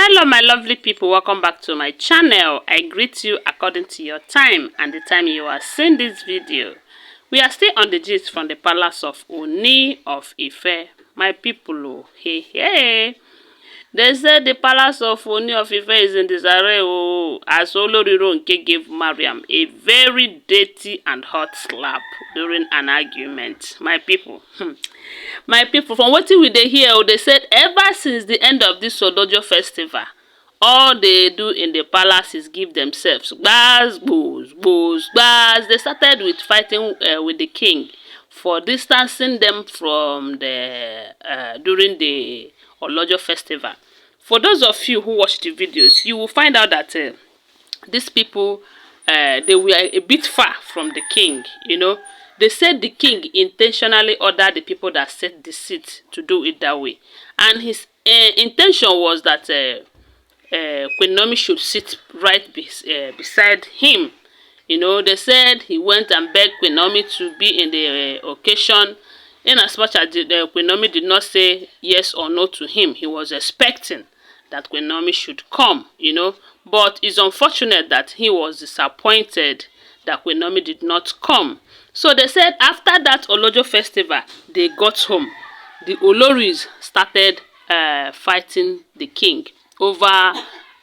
Hello my lovely people, welcome back to my channel. I greet you according to your time and the time you are seeing this video. We are still on the gist from the palace of Ooni of Ife. My people, oh, hey. They said the palace of Ooni of Ife is in Dîsarrày, oh, as Olori Ronke gave Mariam a very dirty and hot slap during an argument. My people, my people, from what we dey hear, they said ever since the end of this Olojo festival, all they do in the palace is give themselves gbas. They started with fighting with the king for distancing them from the during the Olojo festival. For those of you who watch the videos, you will find out that these people they were a bit far from the king. You know, they said the king intentionally ordered the people that set the seat to do it that way, and his intention was that Queen Naomi should sit right beside him. You know, they said he went and begged Queen Naomi to be in the occasion. In as much as Queen Naomi did not say yes or no to him, he was expecting that Queen Naomi should come, you know. But it's unfortunate that he was disappointed that Queen Naomi did not come. So they said after that Olojo festival, they got home. The Olories started fighting the king over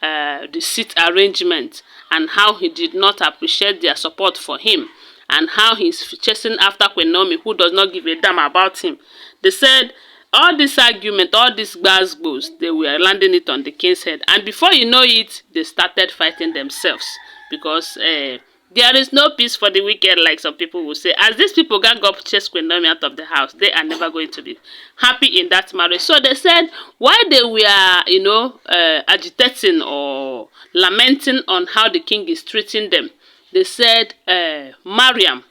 the seat arrangement and how he did not appreciate their support for him, and how he's chasing after Queen Naomi, who does not give a damn about him. They said all this argument, all these gbas, they were landing it on the king's head. And before you know it, they started fighting themselves. Because there is no peace for the wicked, like some people will say. As these people gang up chase Queen Naomi out of the house, they are never going to be happy in that marriage. So they said while they were, you know, agitating or lamenting on how the king is treating them, they said Mariam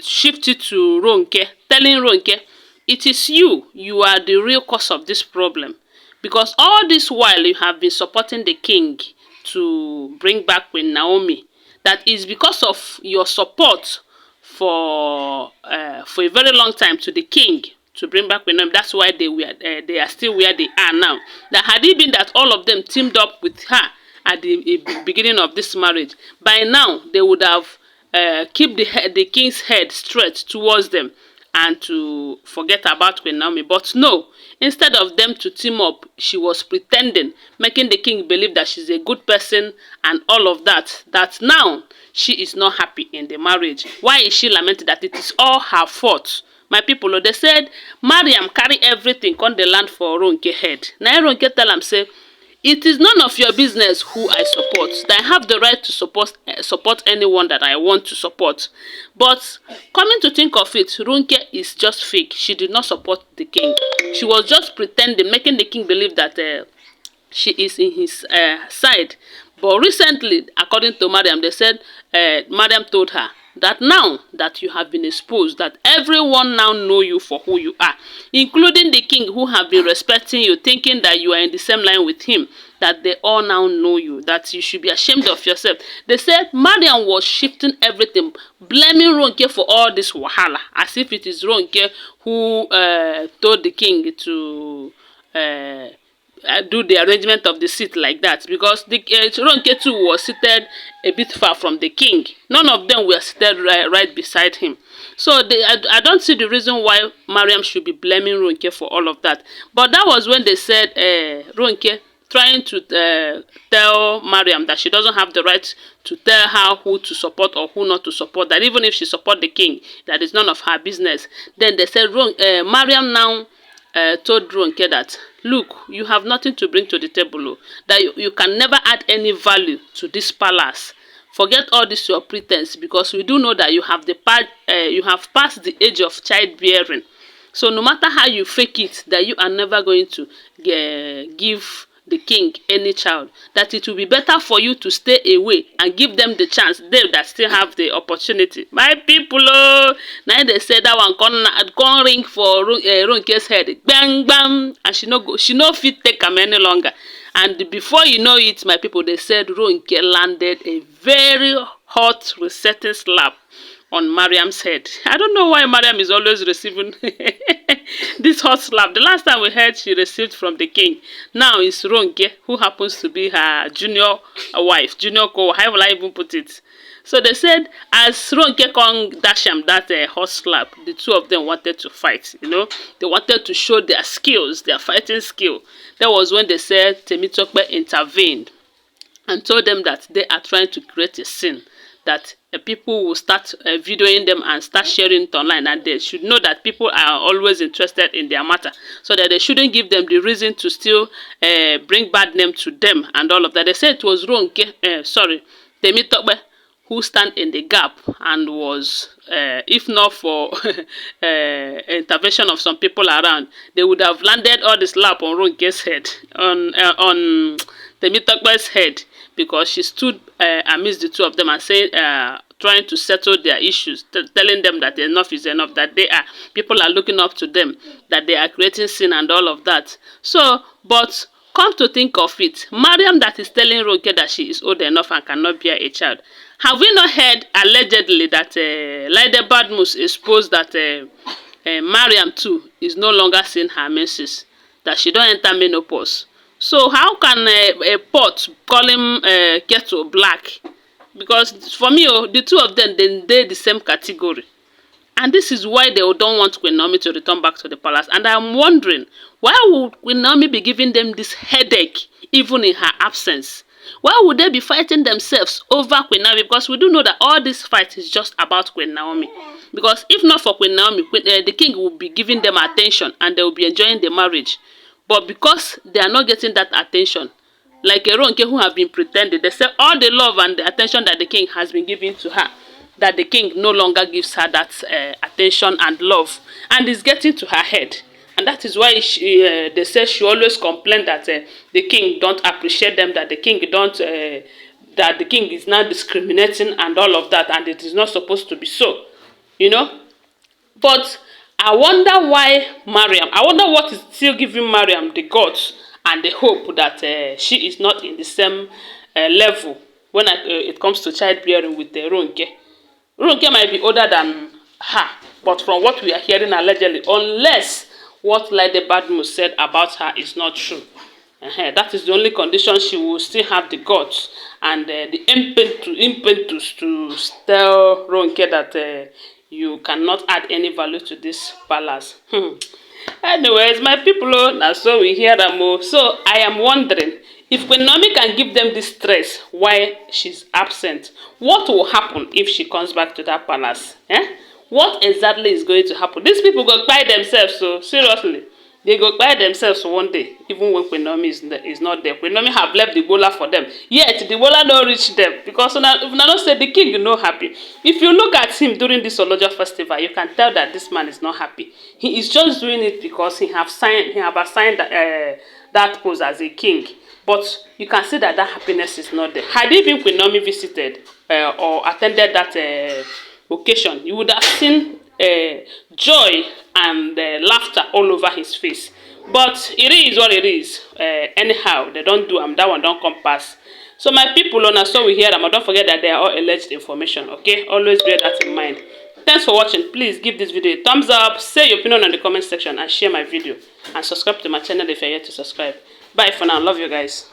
shifted to Ronke, telling Ronke, it is you are the real cause of this problem. Because all this while you have been supporting the king to bring back Queen Naomi. That is because of your support for a very long time to the king to bring back Queen Naomi. That's why they are still where they are now. That had it been that all of them teamed up with her at the beginning of this marriage, by now they would have keep the king's head straight towards them and to forget about Queen Naomi. But no, instead of them to team up, she was pretending, making the king believe that she's a good person and all of that. That now she is not happy in the marriage. Why is she lamenting that it is all her fault? My people, they said Mariam carry everything on the land for Ronke head. Now Ronke tell am say, it is none of your business who I support. I have the right to support anyone that I want to support. But coming to think of it, Ronke is just fake. She did not support the king. She was just pretending, making the king believe that she is in his side. But recently, according to Mariam, they said Mariam told her that now that you have been exposed, that everyone now know you for who you are, including the king who have been respecting you, thinking that you are in the same line with him, that they all now know you, that you should be ashamed of yourself. They said Mariam was shifting everything, blaming Ronke for all this wahala, as if it is Ronke who told the king to do the arrangement of the seat like that, because the Ronke too was seated a bit far from the king. None of them were seated right beside him. So I don't see the reason why Mariam should be blaming Ronke for all of that. But that was when they said Ronke trying to tell Mariam that she doesn't have the right to tell her who to support or who not to support, that even if she support the king, that is none of her business. Then they said Mariam now told Ronke that, look, you have nothing to bring to the table, that you can never add any value to this palace. Forget all this your pretense, because we do know that you have passed the age of childbearing. So no matter how you fake it, that you are never going to give the king any child, that it will be better for you to stay away and give them the chance, they that still have the opportunity. My people, now they say that one can ring for Ronke's head, bang bang, and she no fit take am any longer. And before you know it, my people, they said Ronke landed a very hot resetting slap on Mariam's head. I don't know why Mariam is always receiving this hot slap. The last time we heard she received from the king. Now it's Ronke, who happens to be her junior wife, junior co. How will I even put it? So they said, as Ronke con dash him that hot slap, the two of them wanted to fight. You know, they wanted to show their skills, their fighting skill. That was when they said Temitope intervened and told them that they are trying to create a scene, that people will start videoing them and start sharing it online, and they should know that people are always interested in their matter, so that they shouldn't give them the reason to still bring bad name to them and all of that. They said it was Ronke, Temitope, who stand in the gap and was, if not for intervention of some people around, they would have landed all the slap on Ronke's head, on Temitope's head, because she stood amidst the two of them and saying, trying to settle their issues, telling them that enough is enough, that people are looking up to them, that they are creating sin and all of that. So, but come to think of it, Mariam that is telling Ronke that she is old enough and cannot bear a child. Have we not heard allegedly that Laide Badmus exposed that Mariam too is no longer seeing her menses, that she don't enter menopause? So how can a pot call him kettle black? Because for me, the two of them, they're the same category. And this is why they don't want Queen Naomi to return back to the palace. And I'm wondering, why would Queen Naomi be giving them this headache even in her absence? Why would they be fighting themselves over Queen Naomi? Because we do know that all this fight is just about Queen Naomi. Because if not for Queen Naomi, the king will be giving them attention and they will be enjoying the marriage. But because they are not getting that attention, like Ronke who have been pretending, they say all the love and the attention that the king has been giving to her, that the king no longer gives her that attention and love, and is getting to her head. And that is why they say she always complain that the king don't appreciate them, that the king don't, that the king is now discriminating and all of that, and it is not supposed to be so, you know. But I wonder why Mariam, I wonder what is still giving Mariam the guts and the hope that she is not in the same level when it comes to childbearing with Ronke. Ronke might be older than her, but from what we are hearing allegedly, unless what Laide Badmus said about her is not true, that is the only condition she will still have the guts and the impetus to tell Ronke that you cannot add any value to this palace. Anyways, my people, now so we hear them. So I am wondering, if Queen Naomi can give them this stress while she's absent, what will happen if she comes back to that palace? What exactly is going to happen? These people go by themselves, so seriously. They go by themselves one day, even when Queen Naomi is not there. Queen Naomi have left the bola for them. Yet, the bola don't reach them. Because if I don't say the king is not happy. If you look at him during this Olojo festival, you can tell that this man is not happy. He is just doing it because he have assigned that post as a king. But you can see that happiness is not there. Had even Queen Naomi visited or attended that occasion, you would have seen joy and laughter all over his face. But it is what it is. Anyhow, they don't do that one don't come pass. So my people, so we hear them. Don't forget that they are all alleged information. Okay, always bear that in mind. Thanks for watching. Please give this video a thumbs up, say your opinion in the comment section, and share my video. And subscribe to my channel if you're yet to subscribe. Bye for now. Love you guys.